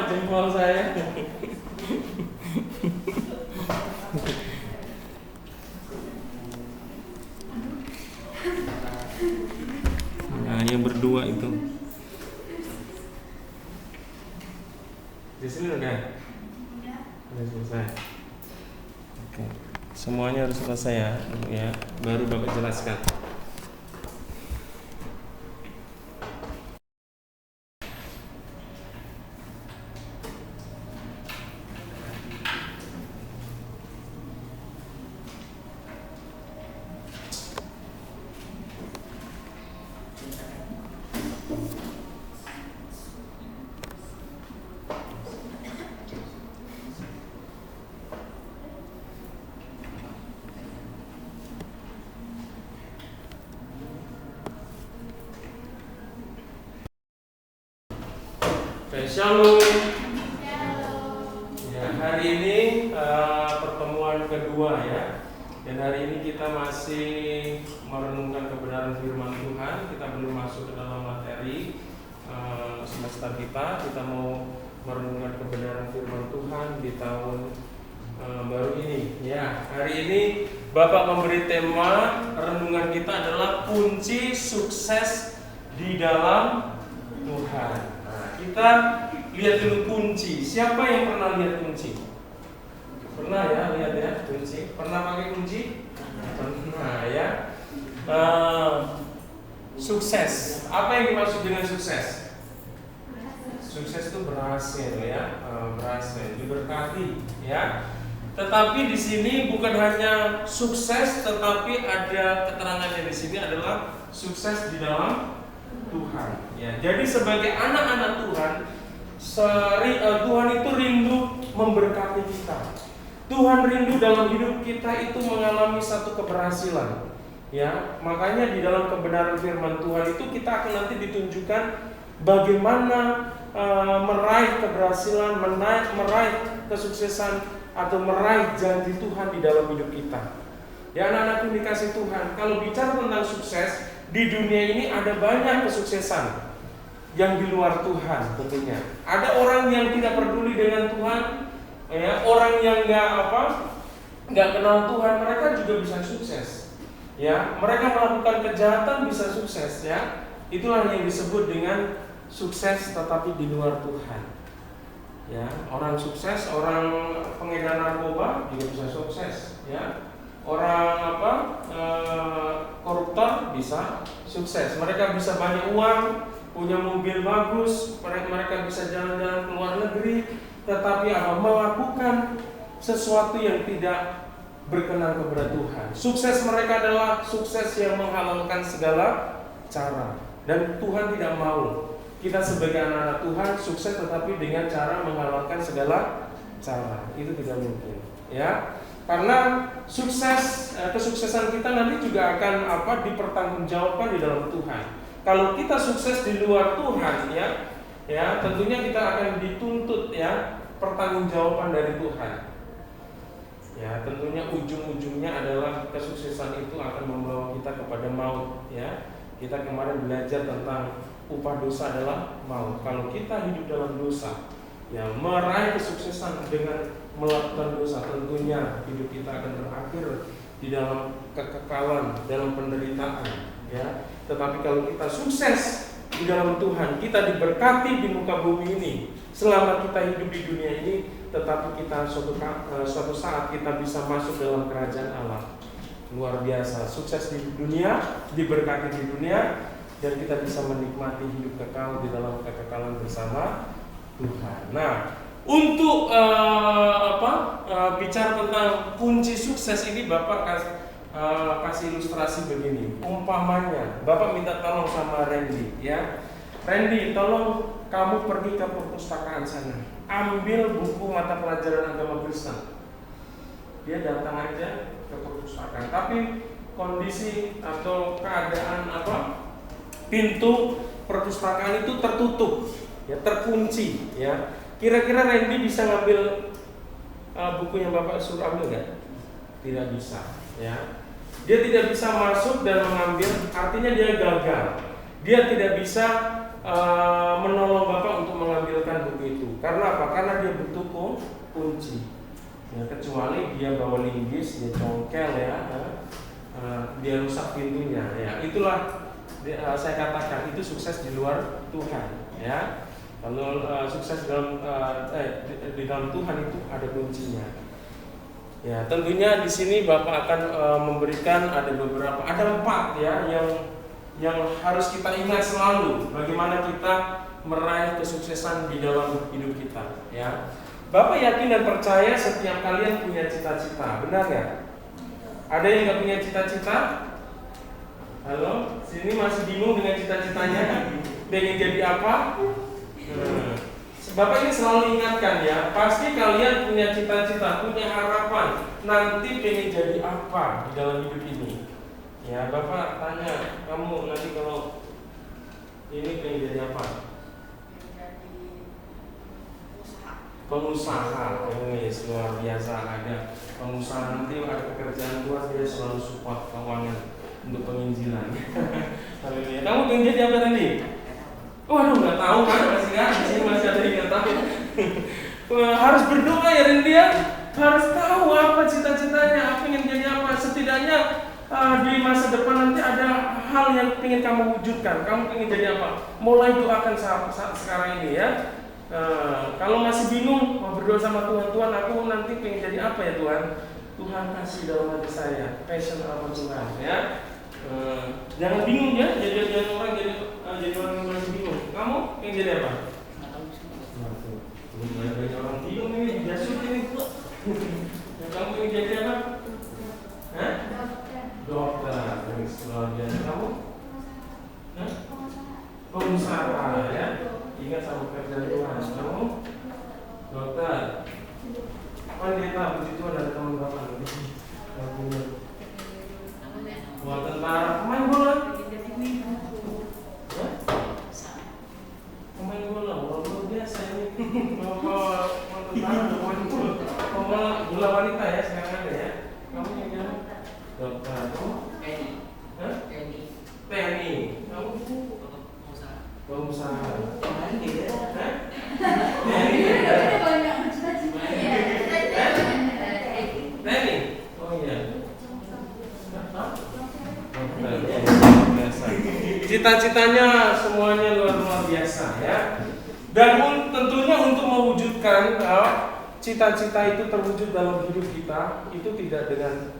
Jempol saya. Nah, yang berdua itu. Di sini udah selesai. Oke. Semuanya harus selesai ya. Baru Bapak jelaskan. Shalom. Ya, hari ini pertemuan kedua ya. Dan hari ini kita masih merenungkan kebenaran firman Tuhan. Kita belum masuk ke dalam materi semester kita. Kita mau merenungkan kebenaran firman Tuhan di tahun baru ini. Ya, hari ini Bapak memberi tema renungan kita adalah kunci sukses di dalam Tuhan. Kita lihat dulu kunci. Siapa yang pernah lihat kunci? Pernah ya, lihat ya kunci. Pernah pakai kunci? Pernah ya. Sukses. Apa yang dimaksud dengan sukses? Sukses itu berhasil ya, berhasil, diberkati ya. Tetapi di sini bukan hanya sukses, tetapi ada keterangannya di sini adalah sukses di dalam Tuhan. Ya, jadi sebagai anak-anak Tuhan, Tuhan itu rindu memberkati kita. Tuhan rindu dalam hidup kita itu mengalami satu keberhasilan. Ya, makanya di dalam kebenaran firman Tuhan itu kita akan nanti ditunjukkan bagaimana meraih keberhasilan, meraih kesuksesan atau meraih janji Tuhan di dalam hidup kita. Ya, anak-anak yang dikasih Tuhan, kalau bicara tentang sukses di dunia ini ada banyak kesuksesan yang di luar Tuhan tentunya. Ada orang yang tidak peduli dengan Tuhan, ya, orang yang nggak kenal Tuhan, mereka juga bisa sukses. Ya, mereka melakukan kejahatan bisa sukses ya. Itulah yang disebut dengan sukses tetapi di luar Tuhan. Ya, orang sukses, orang pengedar narkoba juga bisa sukses ya. Orang koruptor bisa sukses. Mereka bisa banyak uang, punya mobil bagus, mereka bisa jalan-jalan ke luar negeri, tetapi melakukan sesuatu yang tidak berkenan kepada Tuhan. Sukses mereka adalah sukses yang menghalalkan segala cara. Dan Tuhan tidak mau kita sebagai anak-anak Tuhan sukses tetapi dengan cara menghalalkan segala cara. Itu tidak mungkin ya. Karena kesuksesan kita nanti juga akan dipertanggungjawabkan di dalam Tuhan. Kalau kita sukses di luar Tuhan ya tentunya kita akan dituntut ya pertanggungjawaban dari Tuhan. Ya, tentunya ujung-ujungnya adalah kesuksesan itu akan membawa kita kepada maut ya. Kita kemarin belajar tentang upah dosa adalah maut. Kalau kita hidup dalam dosa, ya meraih kesuksesan dengan melakukan dosa, tentunya hidup kita akan berakhir di dalam kekekalan, dalam penderitaan ya. Tetapi kalau kita sukses di dalam Tuhan, kita diberkati di muka bumi ini selama kita hidup di dunia ini, tetapi kita suatu saat kita bisa masuk dalam kerajaan Allah. Luar biasa, sukses di dunia, diberkati di dunia, dan kita bisa menikmati hidup kekal di dalam kekekalan bersama Tuhan. Nah, untuk bicara tentang kunci sukses ini, Bapak kasih ilustrasi begini. Umpamanya, Bapak minta tolong sama Randy ya. Randy, tolong kamu pergi ke perpustakaan sana, ambil buku mata pelajaran agama Kristen. Dia datang aja ke perpustakaan, tapi kondisi atau keadaan pintu perpustakaan itu tertutup, ya, terkunci, ya. Kira-kira Randy bisa ngambil buku yang Bapak suruh ambil nggak? Tidak bisa, ya. Dia tidak bisa masuk dan mengambil, artinya dia gagal. Dia tidak bisa menolong Bapak untuk mengambilkan buku itu. Karena apa? Karena dia butuh kunci. Ya, kecuali dia bawa linggis, dia congkel, ya, dia rusak pintunya. Ya, itulah saya katakan itu sukses di luar Tuhan, ya. Kalau sukses di dalam Tuhan itu ada kuncinya. Ya, tentunya di sini Bapak akan memberikan ada 4 ya yang harus kita ingat selalu bagaimana kita meraih kesuksesan di dalam hidup kita, ya. Bapak yakin dan percaya setiap kalian punya cita-cita, benar nggak? Ada yang nggak punya cita-cita? Halo, sini masih bingung dengan cita-citanya? Pengen jadi apa? Bapak ini selalu ingatkan, ya, pasti kalian punya cita-cita, punya harapan nanti pengen jadi apa di dalam hidup ini. Ya, Bapak tanya, kamu nanti kalau ini pengen jadi apa? Pengusaha. Yes, luar biasa. Ada pengusaha, nanti ada pekerjaan luar, dia selalu support keuangan untuk penginjilan. Kamu pengen jadi apa tadi? Waduh, nggak tahu kan, masih ada yang nggak tahu. Harus berdoa ya Randy, ya. Harus tahu apa cita-citanya, pengen jadi apa. Setidaknya di masa depan nanti ada hal yang pengen kamu wujudkan. Kamu pengen jadi apa? Mulai doakan saat sekarang ini, ya. Kalau masih bingung, mau berdoa sama Tuhan, Tuhan aku nanti pengen jadi apa ya Tuhan? Tuhan kasih dalam hati saya passion apa Tuhan, ya. Jangan bingung, ya, jadi orang yang masih bingung. Kamu pengen jadi apa? Banyak orang bingung ini, jasut ini. Kamu pengen jadi apa? Hah? Dokter. Luar biasa. Kamu? Hah? Pengusaha, ya. Ingat sama pekerjaan Tuhan. Kamu? Dokter. Pendeta, puji Tuhan ada teman Bapak. Wah, tentara, pemain bola. Pemain bola, luar biasa ini. Pemain bola wanita, ya, sekarang ada, ya. Kamu yang jadi dokter. Kamu? TNI. Kamu? Pengusaha. TNI. Oh iya. Cita-citanya semuanya luar biasa, ya. Dan tentunya untuk mewujudkan cita-cita itu terwujud dalam hidup kita, itu tidak dengan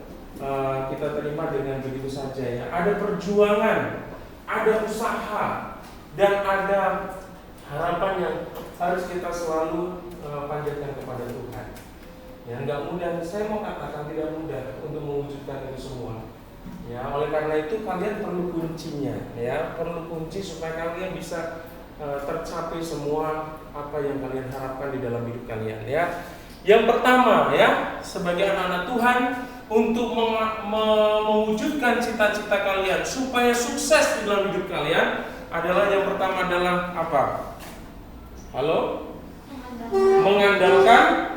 kita terima dengan begitu saja, ya. Ada perjuangan, ada usaha, dan ada harapan yang harus kita selalu panjatkan kepada Tuhan. Ya, nggak mudah. Saya mau katakan tidak mudah untuk mewujudkan itu semua. Ya, oleh karena itu kalian perlu kuncinya, ya, perlu kunci supaya kalian bisa tercapai semua apa yang kalian harapkan di dalam hidup kalian, ya. Yang pertama, ya, sebagai anak-anak Tuhan, untuk mewujudkan cita-cita kalian supaya sukses di dalam hidup kalian adalah yang pertama adalah apa? Halo? Mengandalkan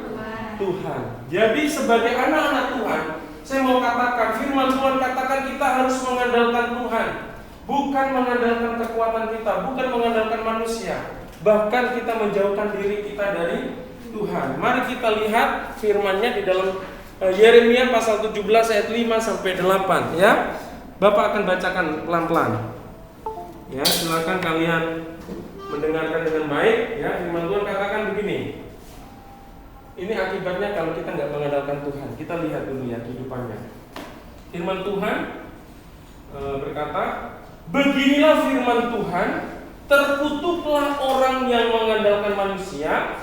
Tuhan. Jadi sebagai anak-anak Tuhan, saya mau katakan, firman Tuhan katakan kita harus mengandalkan Tuhan, bukan mengandalkan kekuatan kita, bukan mengandalkan manusia. Bahkan kita menjauhkan diri kita dari Tuhan. Mari kita lihat firman-Nya di dalam Yeremia pasal 17 ayat 5 sampai 8, ya. Bapak akan bacakan pelan-pelan. Ya, silakan kalian mendengarkan dengan baik, ya. Firman Tuhan katakan begini. Ini akibatnya kalau kita nggak mengandalkan Tuhan. Kita lihat dulu, ya, kehidupannya. Firman Tuhan berkata, beginilah firman Tuhan, terkutuklah orang yang mengandalkan manusia,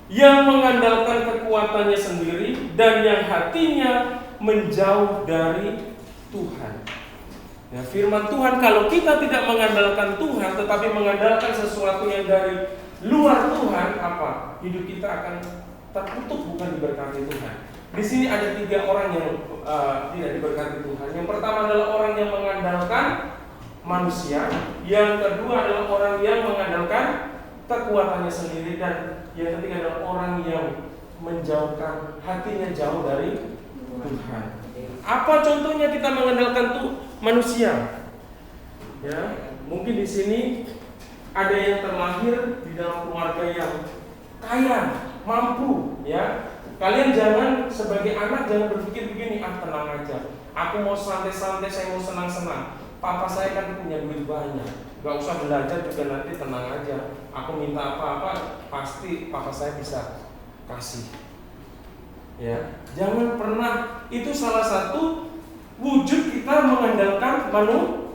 yang mengandalkan kekuatannya sendiri, dan yang hatinya menjauh dari Tuhan. Ya, firman Tuhan, kalau kita tidak mengandalkan Tuhan, tetapi mengandalkan sesuatu yang dari luar Tuhan, apa? Hidup kita akan tertutup, bukan diberkati Tuhan. Di sini ada 3 orang yang tidak diberkati Tuhan. Yang pertama adalah orang yang mengandalkan manusia. Yang kedua adalah orang yang mengandalkan kekuatannya sendiri. Dan yang ketiga adalah orang yang menjauhkan hatinya jauh dari Tuhan. Apa contohnya kita mengandalkan manusia? Ya, mungkin di sini ada yang terlahir di dalam keluarga yang kaya, mampu, ya. Kalian jangan sebagai anak jangan berpikir begini, tenang aja. Aku mau santai-santai, saya mau senang-senang. Papa saya kan punya duit banyak, gak usah belajar juga nanti tenang aja. Aku minta apa-apa pasti papa saya bisa kasih. Ya, jangan pernah, itu salah satu wujud kita mengandalkan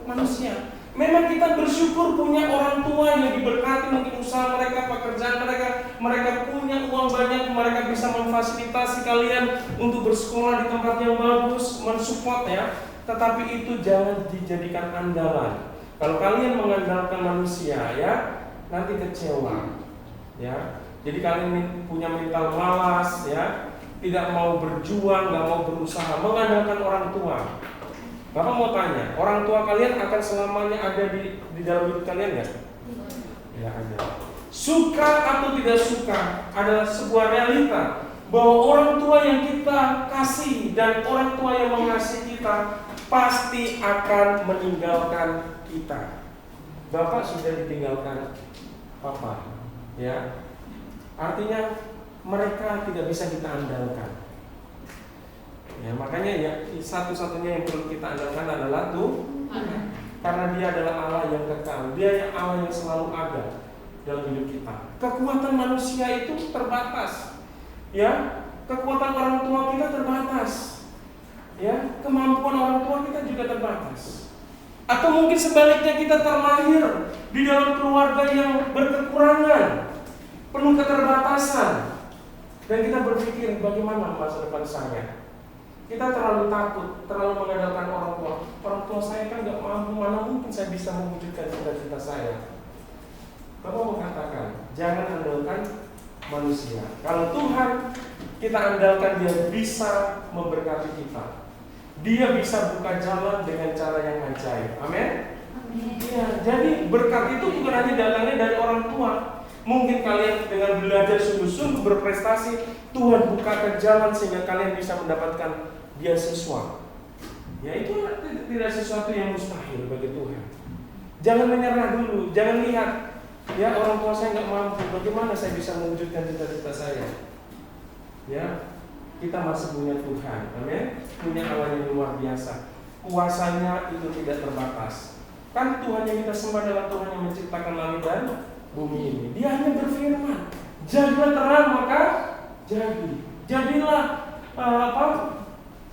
manusia. Memang kita bersyukur punya orang tua yang diberkati, mungkin usaha mereka, pekerjaan mereka punya uang banyak, mereka bisa memfasilitasi kalian untuk bersekolah di tempat yang bagus, mensupport ya. Tetapi itu jangan dijadikan andalan. Kalau kalian mengandalkan manusia ya, nanti kecewa. Ya. Jadi kalian punya mental malas ya, tidak mau berjuang, nggak mau berusaha, mengandalkan orang tua. Bapak mau tanya, orang tua kalian akan selamanya ada di dalam hidup kalian nggak? Ya ada. Suka atau tidak suka adalah sebuah realita bahwa orang tua yang kita kasih dan orang tua yang mengasihi kita pasti akan meninggalkan kita. Bapak sudah ditinggalkan papa, ya. Artinya mereka tidak bisa kita andalkan. Ya, makanya ya satu-satunya yang perlu kita andalkan adalah Tuhan. Karena Dia adalah Allah yang kekal. Dia yang Allah yang selalu ada dalam hidup kita. Kekuatan manusia itu terbatas. Ya, kekuatan orang tua kita terbatas. Ya, kemampuan orang tua kita juga terbatas. Atau mungkin sebaliknya kita terlahir di dalam keluarga yang berkekurangan, penuh keterbatasan. Dan kita berpikir bagaimana masa depan saya. Kita terlalu takut, terlalu mengandalkan orang tua. Orang tua saya kan gak mampu, mana mungkin saya bisa mewujudkan cita-cita saya. Bapak mengatakan, jangan andalkan manusia. Kalau Tuhan kita andalkan, Dia bisa memberkati kita. Dia bisa buka jalan dengan cara yang ajaib. Amin? Ya, jadi berkat itu bukan hanya datangnya dari orang tua. Mungkin kalian dengan belajar sungguh-sungguh berprestasi, Tuhan bukakan jalan sehingga kalian bisa mendapatkan beasiswa. Ya itu tidak sesuatu yang mustahil bagi Tuhan. Jangan menyerah dulu, jangan lihat ya orang tua saya nggak mampu, bagaimana saya bisa mewujudkan cita-cita saya. Ya, kita masih punya Tuhan, amin. Punya Allah yang luar biasa. Kuasanya itu tidak terbatas. Kan Tuhan yang kita sembah adalah Tuhan yang menciptakan langit dan bumi ini. Dia hanya berfirman, jadilah terang maka jadi. Jadilah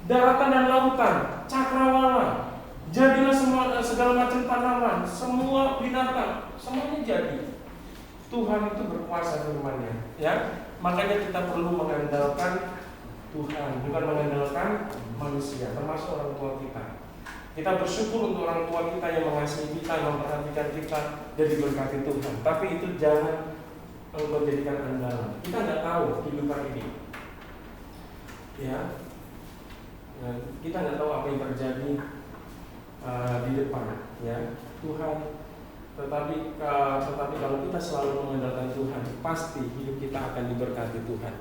daratan dan lautan, cakrawala. Jadilah segala macam tanaman, semua binatang, semuanya jadi. Tuhan itu berkuasa firman-Nya, ya. Makanya kita perlu mengandalkan Tuhan, bukan mengandalkan manusia, termasuk orang tua kita. Kita bersyukur untuk orang tua kita yang mengasihi kita, yang memperhatikan kita, dan diberkati Tuhan. Tapi itu jangan engkau jadikan andalan. Kita nggak tahu kehidupan ini, ya. Kita nggak tahu apa yang terjadi di depan, ya. Tuhan. Tetapi kalau kita selalu mengandalkan Tuhan, pasti hidup kita akan diberkati Tuhan.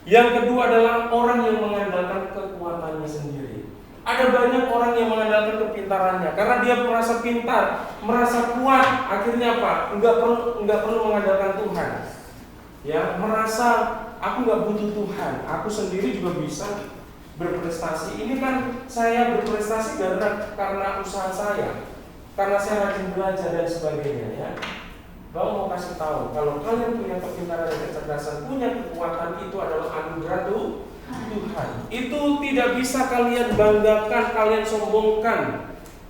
Yang kedua adalah orang yang mengandalkan kekuatannya sendiri. Ada banyak orang yang mengandalkan kepintarannya karena dia merasa pintar, merasa kuat. Akhirnya apa? Enggak perlu mengandalkan Tuhan. Ya, merasa aku nggak butuh Tuhan, aku sendiri juga bisa berprestasi. Ini kan saya berprestasi karena usaha saya, karena saya rajin belajar dan sebagainya. Ya, Bapak mau kasih tahu kalau kalian punya kepintaran dan kecerdasan, punya kekuatan, itu adalah anugerah Tuhan. Itu tidak bisa kalian banggakan, kalian sombongkan,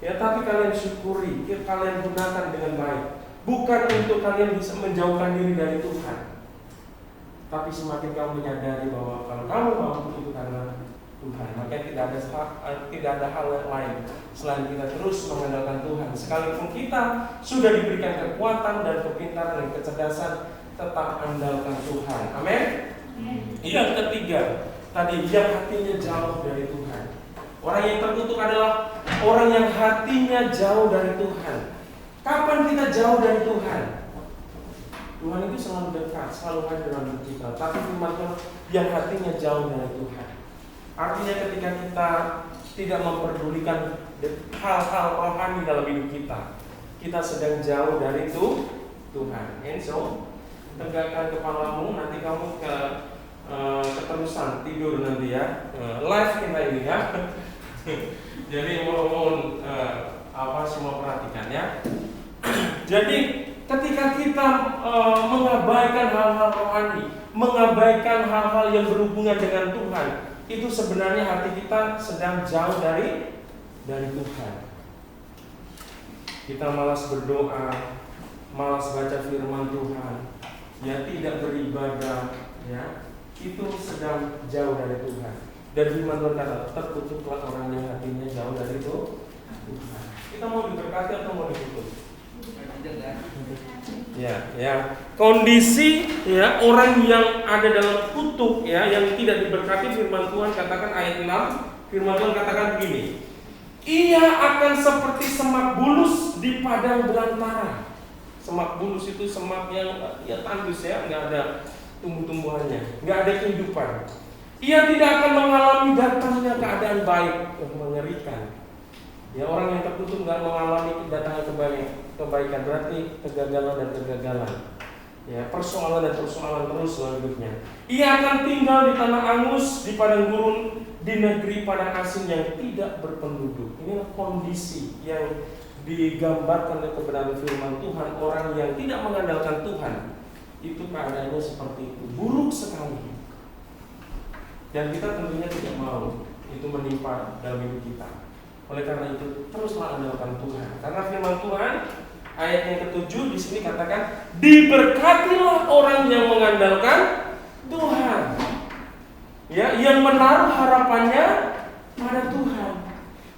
ya, tapi kalian syukuri, kalian gunakan dengan baik. Bukan untuk kalian bisa menjauhkan diri dari Tuhan. Tapi semakin kamu menyadari bahwa kalau kamu mampu itu karena Tuhan, maka tidak ada hal yang lain selain kita terus mengandalkan Tuhan. Sekalipun kita sudah diberikan kekuatan dan kepintaran dan kecerdasan tetap andalkan Tuhan. Amin. Yang ketiga, tadi yang hatinya jauh dari Tuhan. Orang yang terkutuk adalah orang yang hatinya jauh dari Tuhan. Kapan kita jauh dari Tuhan? Tuhan itu selalu dekat, selalu hadir dalam hidup kita. Tapi firman Tuhan yang hatinya jauh dari Tuhan. Artinya ketika kita tidak memperdulikan hal-hal rohani dalam hidup kita, kita sedang jauh dari Tuhan. And so, tegakkan kepalamu, nanti kamu keterusan tidur nanti ya. Live kita ini ya. Jadi mohon semua perhatikan ya. Jadi ketika kita mengabaikan hal-hal rohani, mengabaikan hal-hal yang berhubungan dengan Tuhan, itu sebenarnya hati kita sedang jauh dari Tuhan. Kita malas berdoa, malas baca firman Tuhan, ya tidak beribadah, ya itu sedang jauh dari Tuhan. Dan firman Tuhan kata, terkutuklah orang yang hatinya jauh dari Tuhan. Kita mau diberkati atau mau dikutuk? Ya. Kondisi ya orang yang ada dalam kutuk ya, yang tidak diberkati, firman Tuhan katakan ayat 6, firman Tuhan katakan begini. Ia akan seperti semak bulus di padang belantara. Semak bulus itu semak yang ya tandus ya, nggak ada tumbuh-tumbuhannya, nggak ada kehidupan. Ia tidak akan mengalami datangnya keadaan baik, mengerikan. Ya orang yang terkutuk nggak mengalami datangnya kebaikan, berarti kegagalan dan kegagalan. Ya persoalan dan persoalan terus dalam hidupnya. Ia akan tinggal di tanah angus, di padang gurun, di negeri padang asing yang tidak berpenduduk. Inilah kondisi yang digambarkan oleh kebenaran firman Tuhan. Orang yang tidak mengandalkan Tuhan, itu keadaannya seperti itu, buruk sekali. Dan kita tentunya tidak mau itu menimpa dalam hidup kita. Oleh karena itu teruslah andalkan Tuhan. Karena firman Tuhan ayat yang ke-7 di sini katakan, diberkatilah orang yang mengandalkan Tuhan. Ya, yang menaruh harapannya pada Tuhan.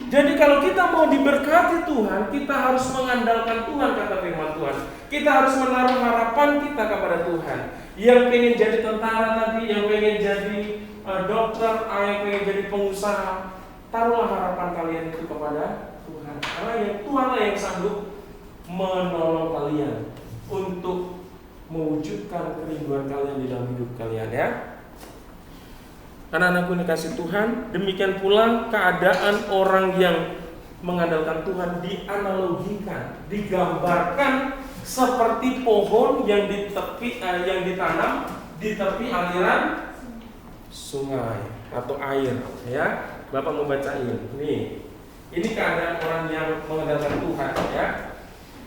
Jadi kalau kita mau diberkati Tuhan, kita harus mengandalkan Tuhan, kata firman Tuhan. Kita harus menaruh harapan kita kepada Tuhan. Yang pengen jadi tentara tadi, yang pengen jadi dokter, yang pengen jadi pengusaha, taruhlah harapan kalian itu kepada Tuhan. Karena Tuhanlah yang sanggup menolong kalian untuk mewujudkan kerinduan kalian di dalam hidup kalian ya. Anak-anakku dikasih Tuhan, demikian pula keadaan orang yang mengandalkan Tuhan dianalogikan, digambarkan seperti pohon yang yang ditanam di tepi aliran sungai atau air ya. Bapak mau bacain nih. Ini keadaan orang yang mengandalkan Tuhan ya.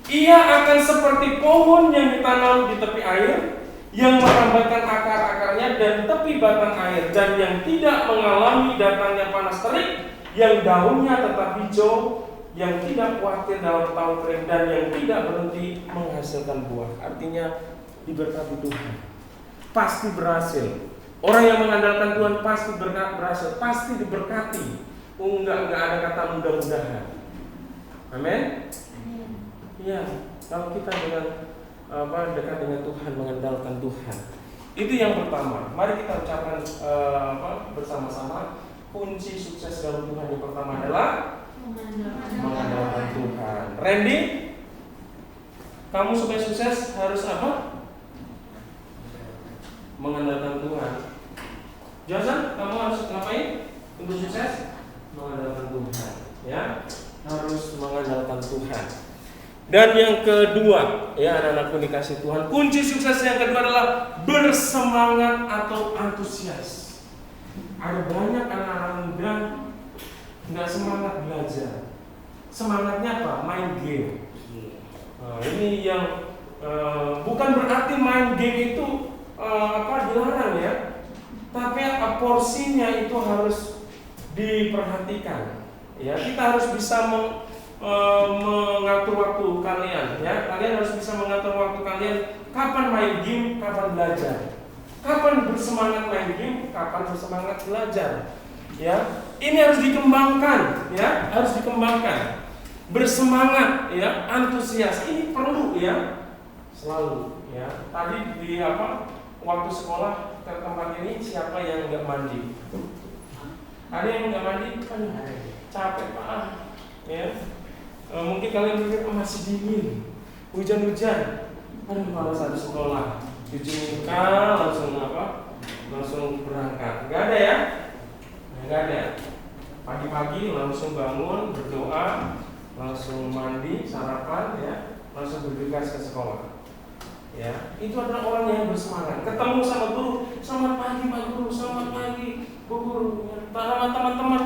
Ia akan seperti pohon yang ditanam di tepi air, yang merambatkan akar-akarnya dan tepi batang air, dan yang tidak mengalami datangnya panas terik, yang daunnya tetap hijau, yang tidak khawatir dalam tahun kering, dan yang tidak berhenti menghasilkan buah. Artinya diberkati Tuhan, pasti berhasil. Orang yang mengandalkan Tuhan pasti berhasil, pasti diberkati. Enggak ada kata mudah-mudahan. Amin. Ya, kalau kita dengan dekat dengan Tuhan, mengandalkan Tuhan, itu yang pertama. Mari kita ucapkan bersama-sama. Kunci sukses dalam Tuhan yang pertama adalah mengandalkan Tuhan. Randy, kamu supaya sukses harus apa? Mengandalkan Tuhan. Johnson, kamu harus ngapain untuk sukses? Mengandalkan Tuhan. Ya, harus mengandalkan Tuhan. Dan yang kedua, ya anak-anakku dikasih Tuhan, kunci sukses yang kedua adalah bersemangat atau antusias. Ada banyak anak-anak muda nggak semangat belajar. Semangatnya apa? Main game. Ini yang bukan berarti main game itu dilarang ya, tapi porsinya itu harus diperhatikan. Ya, kita harus bisa mengatur waktu kalian ya. Kalian harus bisa mengatur waktu kalian, kapan main game, kapan belajar. Kapan bersemangat main game, kapan bersemangat belajar. Ya, ini harus dikembangkan ya, harus dikembangkan. Bersemangat ya, antusias ini perlu ya, selalu Ya, tadi di waktu sekolah ke tempat ini siapa yang nggak mandi? Ada yang nggak mandi? Capek Pak. Ya, mungkin kalian pikir masih dingin, hujan-hujan. Aduh, malas ada sekolah. Cuci muka langsung berangkat. Nggak ada ya? Nggak ada. Pagi-pagi langsung bangun, berdoa, langsung mandi, sarapan, ya, langsung bergegas ke sekolah. Ya, itu adalah orang yang bersemangat. Ketemu sama guru, selamat pagi Pak Guru, selamat pagi Bu Guru, sama teman-teman,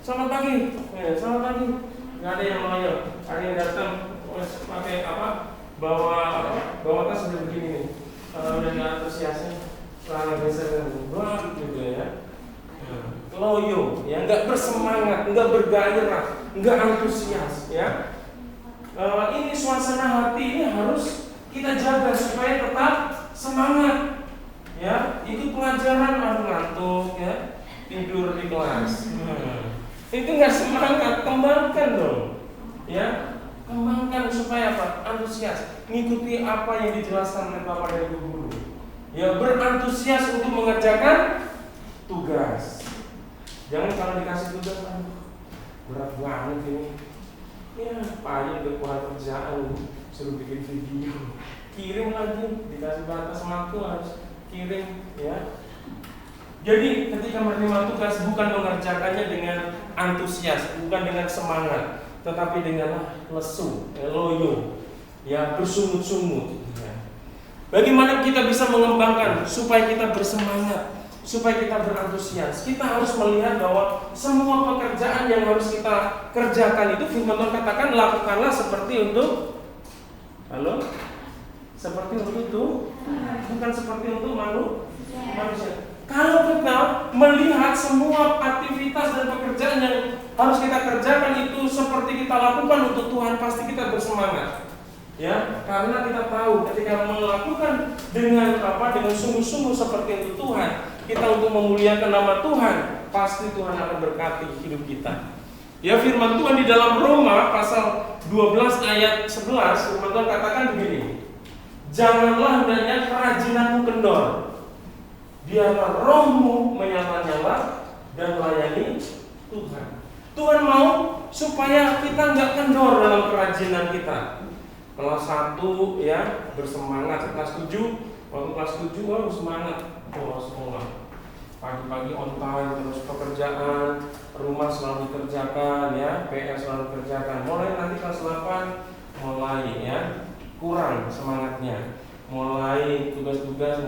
selamat pagi, ya, selamat pagi. Nggak ada yang loyal, ada yang datang pakai bawa tas udah begini nih, udah nggak antusiasnya, celana geser banget gitu ya. Loyo, ya, nggak bersemangat, nggak bergairah, nggak antusias, ya. Ini suasana hati ini harus kita jaga supaya tetap semangat, ya. Itu pelajaran ngantuk, ya, tidur di kelas, itu nggak semangat, kembangkan dong, ya, kembangkan supaya apa? Antusias, mengikuti apa yang dijelaskan oleh Bapak dan Ibu guru, ya, berantusias untuk mengerjakan tugas. Jangan kalau dikasih tugas, berat banget ini. Ya, payah udah kurang kerjaan, suruh bikin video, kirim lagi, dikasih batas waktu harus kirim, ya. Jadi ketika menerima tugas bukan mengerjakannya dengan antusias, bukan dengan semangat, tetapi dengan lesu, loyo, ya, bersungut-sungut. Ya. Bagaimana kita bisa mengembangkan supaya kita bersemangat? Supaya kita berantusias, kita harus melihat bahwa semua pekerjaan yang harus kita kerjakan itu firman Tuhan katakan lakukanlah seperti untuk seperti untuk itu, bukan seperti untuk manusia. Kalau kita melihat semua aktivitas dan pekerjaan yang harus kita kerjakan itu seperti kita lakukan untuk Tuhan, pasti kita bersemangat. Ya, karena kita tahu ketika melakukan dengan sungguh-sungguh seperti itu Tuhan, kita untuk memuliakan nama Tuhan, pasti Tuhan akan berkati hidup kita. Ya, firman Tuhan di dalam Roma pasal 12 ayat 11, firman Tuhan katakan begini, janganlah hendaknya kerajinanmu kendor, biarlah rohmu menyala-nyala dan layani Tuhan. Tuhan mau supaya kita nggak kendor dalam kerajinan kita. Kelas 1, ya, bersemangat. Kelas 7, waktu kelas 7 semangat sekolah. Pagi-pagi on time, terus pekerjaan rumah selalu dikerjakan, ya, PR selalu dikerjakan. Mulai nanti kelas 8 mulai, ya, kurang semangatnya. Mulai tugas-tugas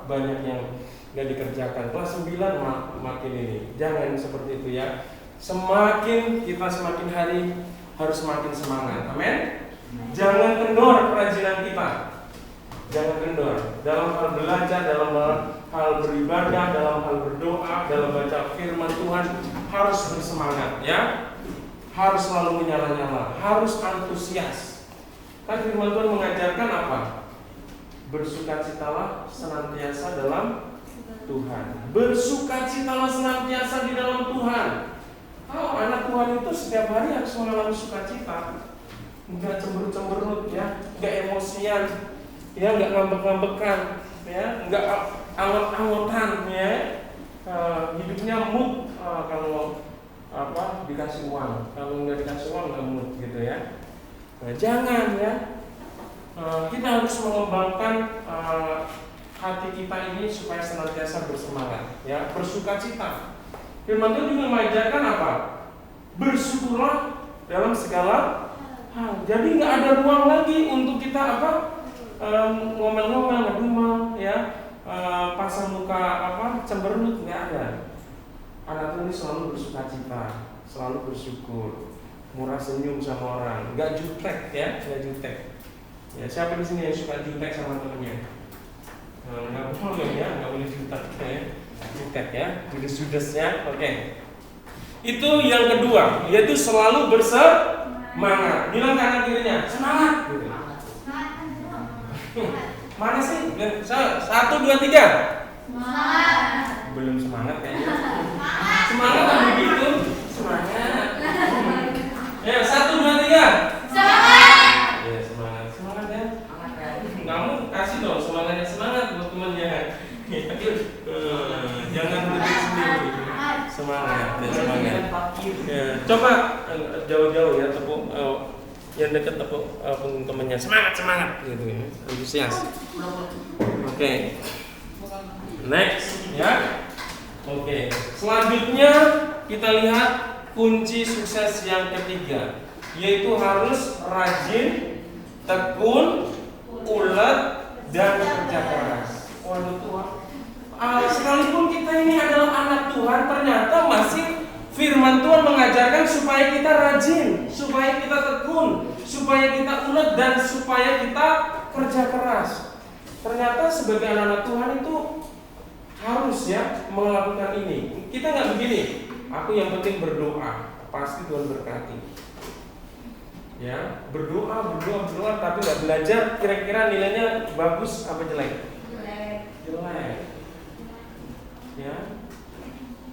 banyak yang nggak dikerjakan. Kelas 9 makin ini. Jangan seperti itu, ya. Semakin hari harus semakin semangat. Amin. Jangan kendor kerajinan kita. Jangan kendor dalam hal belajar, dalam hal beribadah, dalam hal berdoa, dalam baca firman Tuhan, harus bersemangat, ya. Harus selalu menyala-nyala, harus antusias. Kan firman Tuhan mengajarkan apa? Bersukacitalah senantiasa dalam Tuhan. Bersukacitalah senantiasa di dalam Tuhan. Kalau anak Tuhan itu setiap hari harus mengalami sukacita. Enggak cemberut-cemberut, ya, enggak emosian, ya, enggak ngambek-ngambekan, ya, enggak angot-angotan, ya. Hidupnya mood kalau dikasih uang, kalau enggak dikasih uang enggak mood gitu, ya. Nah, jangan, ya. Kita harus mengembangkan hati kita ini supaya senantiasa bersemangat, ya, bersukacita. Firman Tuhan juga mengajarkan apa? Bersyukurlah dalam segala hal. Jadi nggak ada ruang lagi untuk kita ngomel-ngomel, ngedumel, ya, pasang muka cemberut, nggak ada. Anak Tuhan ini selalu bersukacita, selalu bersyukur, murah senyum sama orang, nggak jutek, ya, nggak jutek. Ya, siapa di sini yang suka jutek sama temennya? Nggak boleh, ya, nggak boleh jutek, ya, jutek, ya, judes-judes, ya, oke. Itu yang kedua, yaitu selalu bersemangat. Bilang ke anak dirinya, semangat. Gitu. Mana sih? 1, 2, 3. Semangat. Belum semangat kayaknya. Semangat kan begitu? Semangat. Ya, 1, 2, 3. Semangat. Ya, semangat. Semangat, ya. Kamu semangat. Ya, coba jauh-jauh ya tepuk yang dekat tepuk punggung temannya. Semangat gitu ya. Antusias. Oke. Next ya. Oke. Selanjutnya kita lihat kunci sukses yang ketiga, yaitu harus rajin, tekun, ulet, dan kerja keras. Waduh Tuhan. Sekalipun kita ini adalah anak Tuhan, ternyata masih firman Tuhan mengajarkan supaya kita rajin, supaya kita tekun, supaya kita ulet, dan supaya kita kerja keras. Ternyata sebagai anak Tuhan itu harus ya melakukan ini. Kita nggak begini, aku yang penting berdoa, pasti Tuhan berkati. Ya, berdoa, tapi nggak belajar. Kira-kira nilainya bagus apa jelek? Jelek. Ya.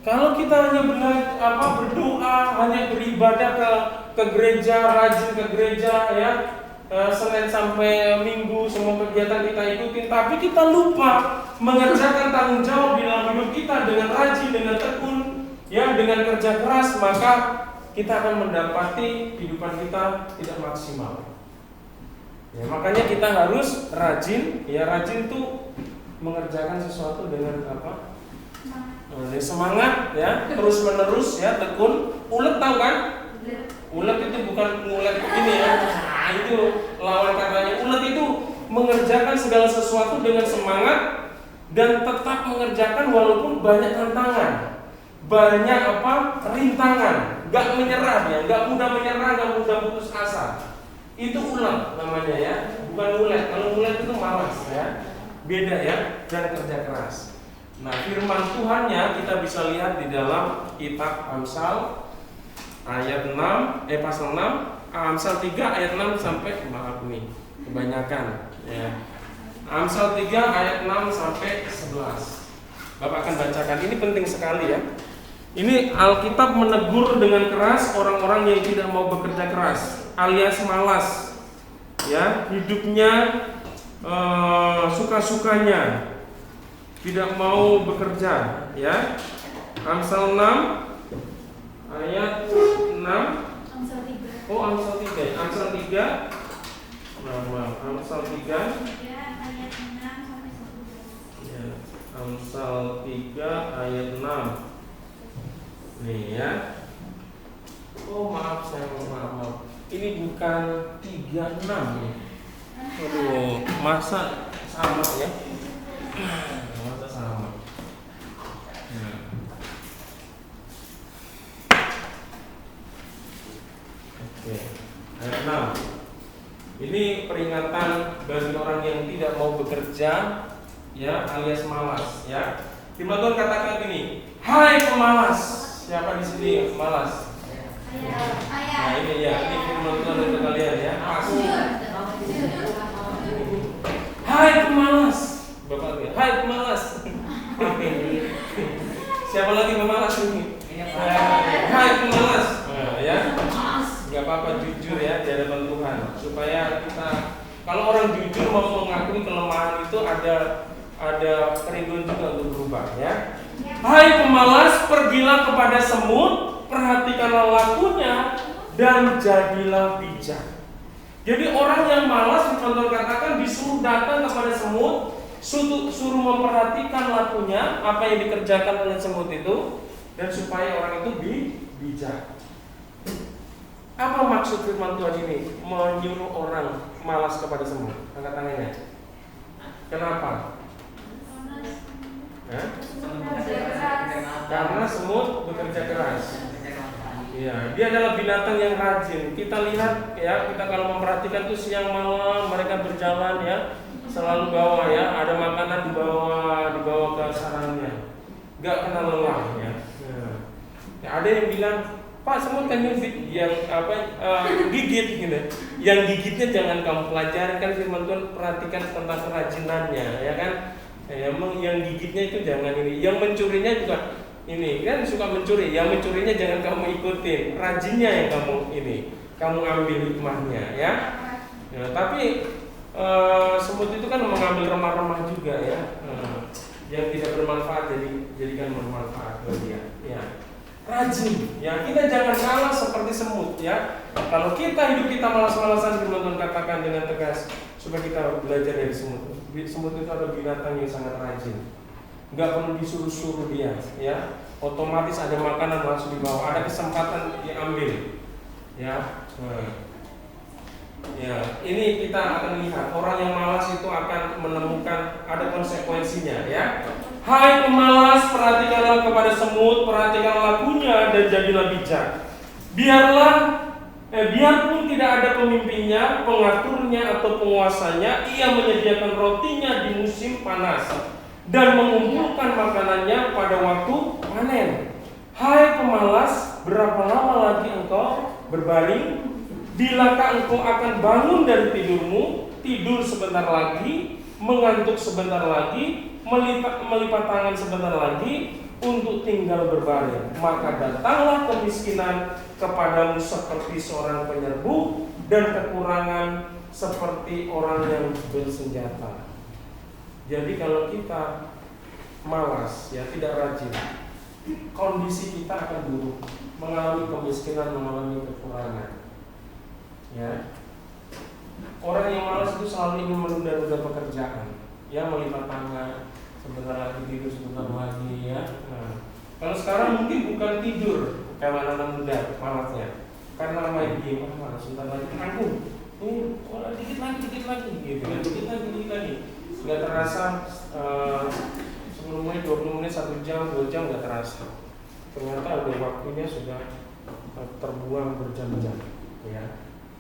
Kalau kita hanya berdoa, hanya beribadah ke gereja, rajin ke gereja, ya, Senin sampai Minggu semua kegiatan kita ikutin, tapi kita lupa mengerjakan tanggung jawab di dalam hidup kita dengan rajin, dengan tekun, ya, dengan kerja keras, maka kita akan mendapati kehidupan kita tidak maksimal. Ya, makanya kita harus rajin, ya, rajin tuh mengerjakan sesuatu dengan apa? Semangat, ya, terus menerus, ya, tekun, ulet, tahu kan? Ulet itu bukan ngulet begini ya. Nah, itu lawan katanya. Ulet itu mengerjakan segala sesuatu dengan semangat dan tetap mengerjakan walaupun banyak tantangan, banyak rintangan, gak menyerah ya, gak mudah menyerah, gak mudah putus asa. Itu ulet namanya ya, bukan ulet. Kalau ulet itu malas ya, beda ya, dan kerja keras. Nah, firman Tuhannya kita bisa lihat di dalam kitab Amsal ayat 6, pasal 6, Amsal 3 ayat 6 sampai, maaf nih, kebanyakan ya. Amsal 3 ayat 6 sampai 11. Bapak akan bacakan, ini penting sekali ya. Ini Alkitab menegur dengan keras orang-orang yang tidak mau bekerja keras, alias malas. Ya, hidupnya suka-sukanya, tidak mau bekerja, ya. Amsal 6 ayat 6. Amsal 3. Oh, Amsal 3. Amsal 3. Amsal 3 ayat 6 sampai 11. Ya, Amsal 3 ayat 6. Nih ya. Oh, maaf saya maaf. Ini bukan 36 nih. Aduh, masa sama ya? Masa sama. Ya. Oke. Ayat 6. Ini peringatan bagi orang yang tidak mau bekerja, ya, alias malas, ya. Firman Tuhan katakan gini, hai pemalas. Siapa di sini malas? Nah, ini ya, ini firman Tuhan untuk kalian ya. Hai pemalas. Bapak lihat, hai pemalas. Siapa lagi pemalas ini? Hai pemalas. Nah, ya. Gak apa-apa, jujur ya di hadapan Tuhan, supaya kita, kalau orang jujur mau mengakui kelemahan itu ada kerinduan juga untuk berubah ya. Hai pemalas, pergilah kepada semut, perhatikanlah lakunya, dan jadilah bijak. Jadi orang yang malas, Tuhan katakan, disuruh datang kepada semut, suruh memperhatikan lakunya, apa yang dikerjakan oleh semut itu, dan supaya orang itu bijak. Apa maksud firman Tuhan ini? Menyuruh orang malas kepada semut. Angkat tangannya. Kenapa? Karena semut bekerja keras. Ya, dia adalah binatang yang rajin. Kita lihat ya, kita kalau memperhatikan tuh siang malam mereka berjalan ya, selalu bawa ya, ada makanan dibawa ke sarangnya. Gak kenal lelah ya. Ya, ada yang bilang, Pak, semut kan nyubit yang gigit gitu. Yang gigitnya jangan kamu pelajari, kan firman Tuhan, perhatikan tentang kerajinannya, ya kan? Yang gigitnya itu jangan ini, yang mencurinya juga ini kan suka mencuri, yang mencurinya jangan kamu ikutin, rajinnya yang kamu ambil hikmahnya, ya. Nah, tapi semut itu kan mengambil remah-remah juga ya, yang tidak bermanfaat jadikan bermanfaat bagi dia. Ya. rajin. Ya, kita jangan malas seperti semut ya. Kalau hidup kita malas-malasan, firman Tuhan katakan dengan tegas supaya kita belajar dari semut. Semut itu adalah binatang yang sangat rajin. Enggak perlu disuruh-suruh dia, ya. Otomatis ada makanan langsung dibawa, ada kesempatan diambil. Ya. Ya, ini kita akan lihat orang yang malas itu akan menemukan ada konsekuensinya ya. Hai pemalas, perhatikanlah kepada semut, perhatikan lakunya dan jadilah bijak. Biarpun tidak ada pemimpinnya, pengaturnya atau penguasanya, ia menyediakan rotinya di musim panas dan mengumpulkan makanannya pada waktu panen. Hai pemalas, berapa lama lagi engkau berbaring? Bilakah engkau akan bangun dari tidurmu, tidur sebentar lagi, mengantuk sebentar lagi, melipat tangan sebentar lagi untuk tinggal berbaring? Maka datanglah kemiskinan kepadamu seperti seorang penyerbu dan kekurangan seperti orang yang bersenjata. Jadi kalau kita malas, ya tidak rajin, kondisi kita akan buruk, mengalami kemiskinan, mengalami kekurangan. Ya, orang yang malas itu selalu ingin menunda-nunda pekerjaan, ya melipat tangan, sebentar lagi tidur, sebentar lagi ya. Nah, kalau sekarang mungkin bukan tidur kalau anak-anak muda malasnya, karena main game, sebentar lagi tanggung, dikit lagi, gitu kan, dikit lagi, nggak terasa 10 menit, 20 menit, 1 jam, 2 jam nggak terasa. Ternyata udah waktunya sudah terbuang berjam-jam, ya.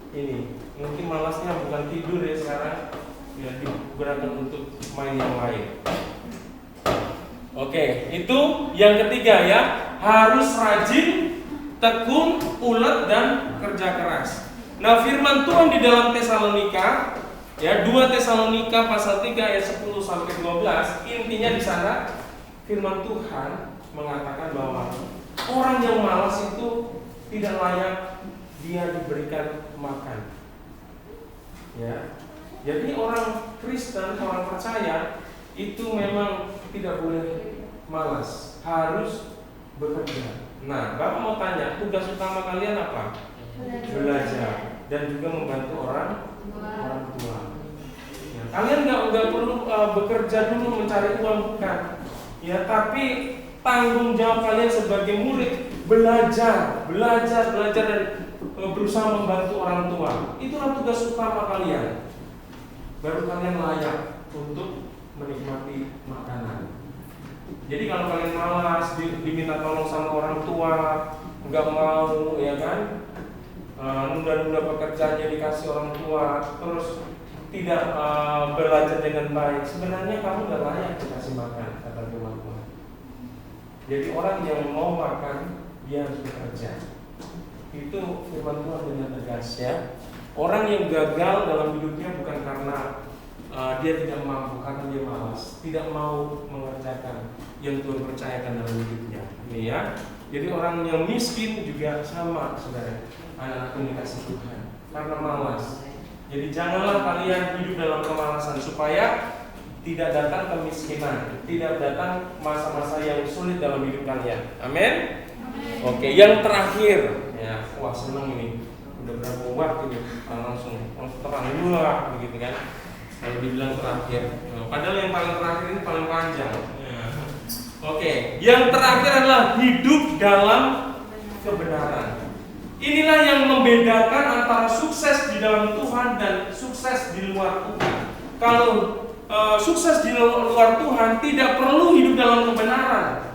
Ini mungkin malasnya bukan tidur ya sekarang, ya digunakan untuk main yang lain. Oke, itu yang ketiga ya, harus rajin, tekun, ulet dan kerja keras. Nah, firman Tuhan di dalam Tesalonika, ya 2 Tesalonika pasal 3 ayat 10 sampai 12, intinya di sana firman Tuhan mengatakan bahwa orang yang malas itu tidak layak dia diberikan makan. Ya. Jadi orang Kristen, orang percaya itu memang tidak boleh malas, harus bekerja. Nah, Bapak mau tanya, tugas utama kalian apa? Belajar dan juga membantu orang tua. Ya, kalian nggak perlu bekerja dulu mencari uang, bukan? Ya, tapi tanggung jawab kalian sebagai murid belajar dan berusaha membantu orang tua. Itulah tugas utama kalian. Baru kalian layak untuk menikmati makanan. Jadi kalau kalian malas, diminta tolong sama orang tua, nggak mau, ya kan, nunda-nunda pekerjaannya dikasih orang tua, terus tidak belajar dengan baik, sebenarnya kamu nggak layak dikasih makan, kata firman Tuhan. Jadi orang yang mau makan, dia harus bekerja. Itu firman Tuhan dengan tegas ya. Orang yang gagal dalam hidupnya bukan karena dia tidak mampu, karena dia malas, tidak mau mengerjakan yang Tuhan percayakan dalam hidupnya. Ini ya. Jadi orang yang miskin juga sama, saudara, anak-anak yang dikasih Tuhan, karena malas. Jadi janganlah kalian hidup dalam kemalasan supaya tidak datang kemiskinan, tidak datang masa-masa yang sulit dalam hidup kalian. Amin. Oke, yang terakhir, ya, wah senang ini, udah berapa waktu ini, langsung terang dua, begitu kan? Kalau dibilang terakhir, padahal yang paling terakhir ini paling panjang. Ya. Oke, yang terakhir adalah hidup dalam kebenaran. Inilah yang membedakan antara sukses di dalam Tuhan dan sukses di luar Tuhan. Kalau sukses di luar Tuhan tidak perlu hidup dalam kebenaran.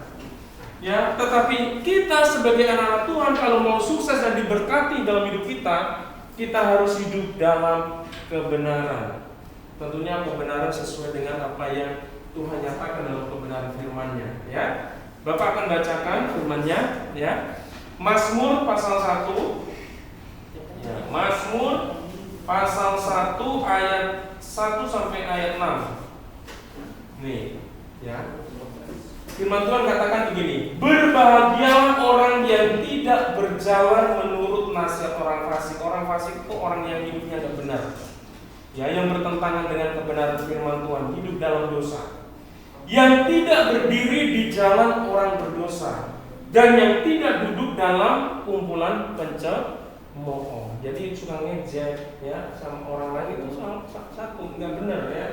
Ya, tetapi kita sebagai anak-anak Tuhan kalau mau sukses dan diberkati dalam hidup kita harus hidup dalam kebenaran. Tentunya kebenaran sesuai dengan apa yang Tuhan nyatakan dalam kebenaran firman-Nya, ya. Bapak akan bacakan firman-Nya, ya. Mazmur pasal 1. Ya, Mazmur pasal 1 ayat 1 sampai ayat 6. Nih, ya. Firman Tuhan katakan begini, berbahagialah orang yang tidak berjalan menurut nasihat orang fasik. Orang fasik itu orang yang hidupnya tidak benar, ya, yang bertentangan dengan kebenaran firman Tuhan, hidup dalam dosa. Yang tidak berdiri di jalan orang berdosa, dan yang tidak duduk dalam kumpulan pencemooh. Jadi suka ngejek ya sama orang lain itu satu nggak benar ya.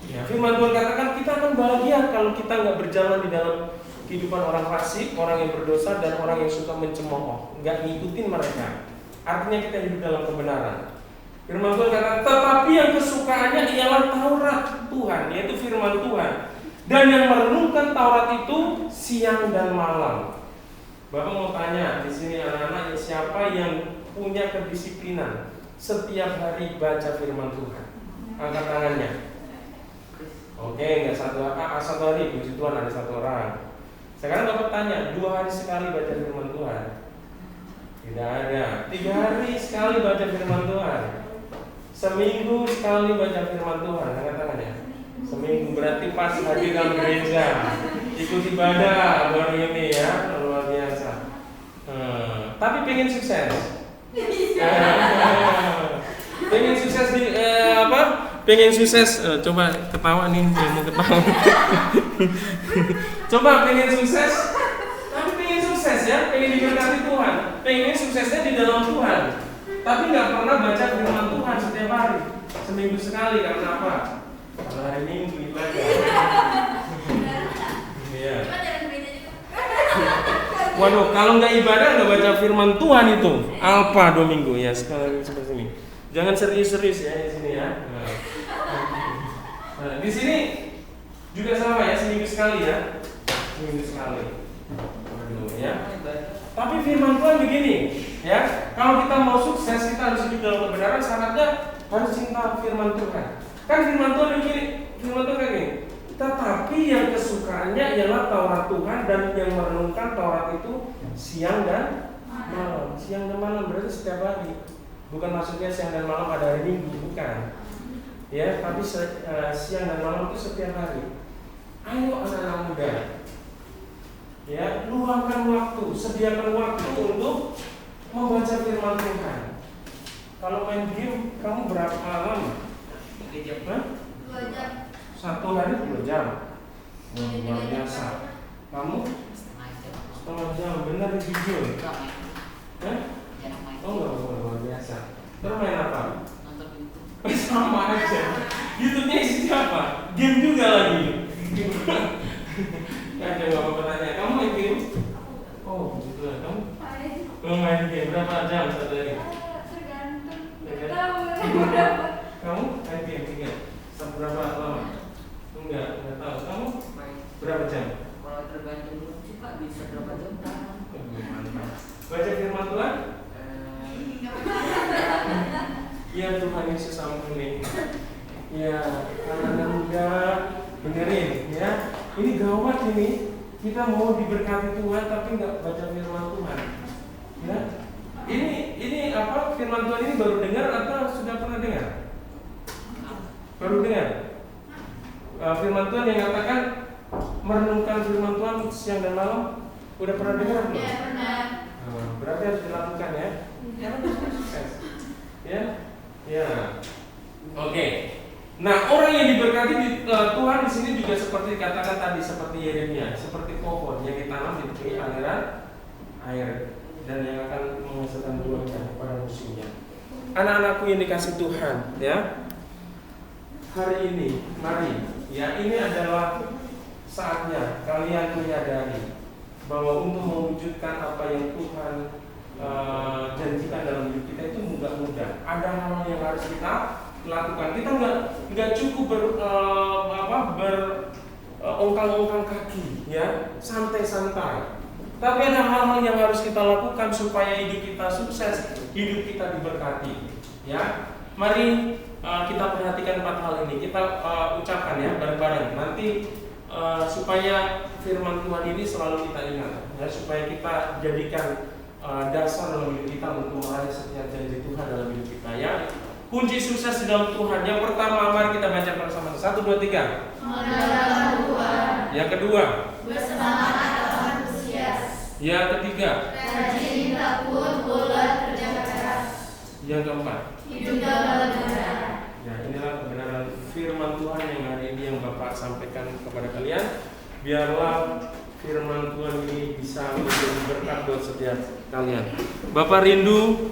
Ya, firman Tuhan katakan kita akan bahagia kalau kita nggak berjalan di dalam kehidupan orang fasik, orang yang berdosa dan orang yang suka mencemooh, nggak ngikutin mereka. Artinya kita hidup dalam kebenaran. Firman Tuhan katakan, tetapi yang kesukaannya ialah Taurat Tuhan, yaitu firman Tuhan. Dan yang merenungkan Taurat itu siang dan malam. Bapak mau tanya di sini anak-anak, siapa yang punya kedisiplinan setiap hari baca firman Tuhan? Angkat tangannya. Oke, nggak satu hari, puji Tuhan ada satu orang. Sekarang Bapak tanya, 2 hari sekali baca firman Tuhan? Tidak ada. 3 hari sekali baca firman Tuhan? Seminggu sekali baca firman Tuhan? Angkat tangannya. Seminggu berarti pas hadir dalam gereja, ikut ibadah baru ini ya, luar biasa. Tapi pengen sukses. Pengen sukses di apa? Pengen sukses. Coba ketawa nih, yang mau ketawa. Coba pengen sukses. Tapi pengen sukses ya, pengen diberkati Tuhan. Pengen suksesnya di dalam Tuhan. Tapi nggak pernah baca firman Tuhan setiap hari. Seminggu sekali karena apa? Karena hari Minggu ibadah. Iya. Waduh, kalau nggak ibadah nggak baca firman Tuhan itu apa 2 minggu ya sekali seperti ini. Jangan serius-serius ya di sini ya. Nah, di sini juga sama ya, seminggu sekali ya, seminggu sekali. Waduh ya. Tapi firman Tuhan begini ya, kalau kita mau sukses kita harus hidup dalam kebenaran, syaratnya harus cinta firman Tuhan. Kan firman Tuhan begini, firman Tuhan kayak gini. Tetapi yang kesukaannya ialah Taurat Tuhan dan yang merenungkan Taurat itu siang dan malam. Siang dan malam berarti setiap hari. Bukan maksudnya siang dan malam pada hari Minggu, bukan. Ya, tapi siang dan malam itu setiap hari. Ayo anak-anak muda. Ya, luangkan waktu, sediakan waktu untuk membaca firman Tuhan. Kalau main game, kamu berapa lama? 2 jam. 1 hari 2 jam. Luar biasa. Kamu? Setengah jam. Benar di video. Hah? Oh enggak, luar biasa. Terus main apa? Sama aja. YouTube-nya isinya apa? Game juga lagi. Ada bapak bertanya, kamu main game? Oh, gitu lah. Kamu main game berapa jam satu hari? Tergantung. Kamu main game juga? Berapa lama? Enggak tahu. Kamu berapa jam? Kalau tergantung suka bisa berapa jam? Mantap. Baca firman Tuhan? Ya Tuhan Yesus ampuni. Ya, anak-anak muda dengerin ya. Ini gawat ini. Kita mau diberkati Tuhan tapi nggak baca firman Tuhan. Ya. Ini apa? Firman Tuhan ini baru dengar atau sudah pernah dengar? Baru dengar? Firman Tuhan yang katakan merenungkan firman Tuhan siang dan malam. Udah pernah dengar belum? Ya, pernah. Berarti harus dilakukan ya. Ya, sukses. Ya. Ya. Oke. Nah, orang yang diberkati Tuhan di sini juga seperti dikatakan tadi, seperti Yeremia, seperti pohon yang ditanam di tepi aliran air dan yang akan menghasilkan buahnya pada musimnya. Anak-anakku yang dikasih Tuhan, ya. Hari ini, mari, ya ini adalah saatnya kalian menyadari bahwa untuk mewujudkan apa yang Tuhan janjikan dalam hidup kita itu mudah-mudah. Ada hal yang harus kita lakukan. Kita nggak cukup ongkang-ongkang kaki, ya, santai-santai. Tapi ada hal-hal yang harus kita lakukan supaya hidup kita sukses, hidup kita diberkati. Ya, mari kita perhatikan 4 hal ini. Kita ucapkan ya bareng-bareng. Nanti supaya firman Tuhan ini selalu kita ingat, ya, supaya kita jadikan dasar dalam hidup kita untuk meraih setiap janji Tuhan dalam hidup kita. Ya, kunci sukses di dalam Tuhan. Yang pertama, mari kita baca bersama. 1, 2, 3. Mengandalkan Tuhan. Yang kedua, Bersemangat atau antusias. yang ketiga, Rajin tekun bulat kerja keras. yang keempat. Hidup dalam kebenaran. Ya, inilah kebenaran firman Tuhan yang hari ini yang Bapak sampaikan kepada kalian. Biarlah firman Tuhan ini bisa menjadi berkat buat setiap kalian. Bapak rindu